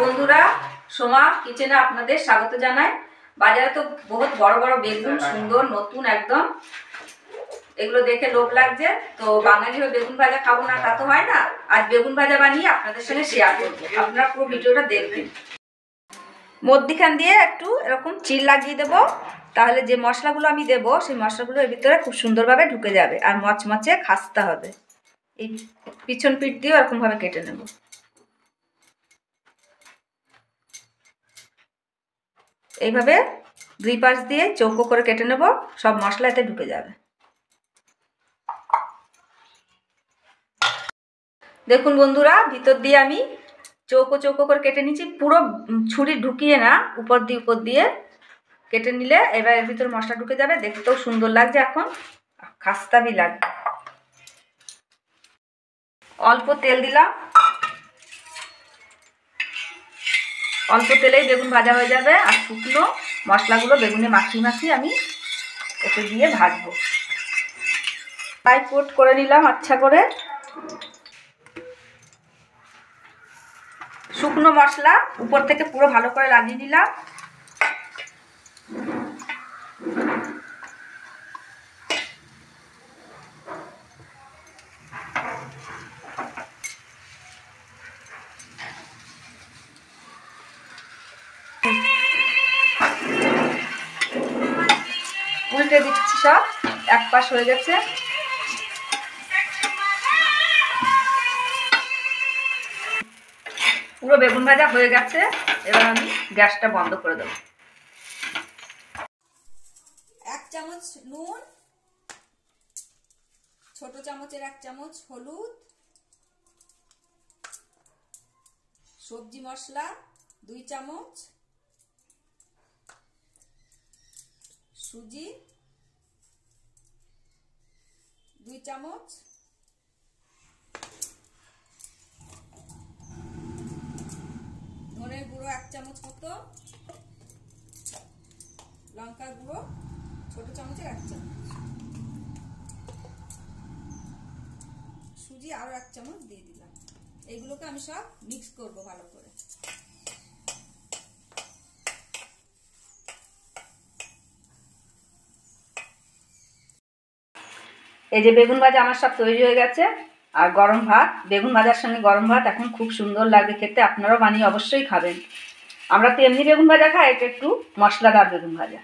বন্ধুরা, সোমা কিচেনে আপনাদের স্বাগত জানাই। বাজারে তো বহুত বড় বড় বেগুন, সুন্দর নতুন একদম, এগুলো দেখে লোভ লাগছে। তো বাঙালি হয়ে বেগুন ভাজা খাবো না তা তো হয় না। আজ বেগুন ভাজা বানিয়ে আপনাদের সঙ্গে শেয়ার করবো, আপনারা পুরো ভিডিওটা দেখবেন। মধ্যিখান দিয়ে একটু এরকম চিল লাগিয়ে দেবো, তাহলে যে মশলাগুলো আমি দেবো সেই মশলাগুলো এর ভিতরে খুব সুন্দরভাবে ঢুকে যাবে আর মচমচে খাস্তা হবে। এই পিছন পিঠ দিয়েও এরকমভাবে কেটে নেব। এইভাবে দুই পাশ দিয়ে চৌকো করে কেটে নেব, সব মশলা এতে ঢুকে যাবে। দেখুন বন্ধুরা, ভিতর দিয়ে আমি চৌকো চৌকো করে কেটে নিচ্ছি, পুরো ছুরি ঢুকিয়ে না, উপর দিয়ে কেটে নিলে এবার এর ভিতরে মশলা ঢুকে যাবে, দেখতেও সুন্দর লাগছে, এখন খাস্তাবি লাগবে। অল্প তেল দিলাম, অল্প তেলেই বেগুন ভাজা হয়ে যাবে। আর শুকনো মশলাগুলো বেগুনে মাখিয়ে আমি এতে দিয়ে ভাজবো। ফ্রাই কোট করে নিলাম আচ্ছা করে। শুকনো মশলা উপর থেকে পুরো ভালো করে লাগিয়ে দিলাম। উল্টে দিচ্ছি, সব এক পাশ হয়ে গেছে। পুরো বেগুন ভাজা হয়ে গেছে, এবার আমি গ্যাসটা বন্ধ করে দেবো। 1 চামচ নুন, ছোট চামচের 1 চামচ হলুদ, সবজি মশলা 2 চামচ, সুজি 2 চামচ, ধনের গুঁড়ো 1 চামচ মতো, লঙ্কার গুঁড়ো ছোট চামচের 1 চামচ, সুজি আরো 1 চামচ দিয়ে দিলাম। এইগুলোকে আমি সব মিক্স করব ভালো করে। এই যে বেগুন ভাজা আমার সব তৈরি হয়ে গেছে। আর গরম ভাত, বেগুন ভাজার সঙ্গে গরম ভাত এখন খুব সুন্দর লাগে খেতে। আপনারাও বানিয়ে অবশ্যই খাবেন। আমরা তো এমনি বেগুন ভাজা খাই, এটা একটু মশলাদার বেগুন ভাজা।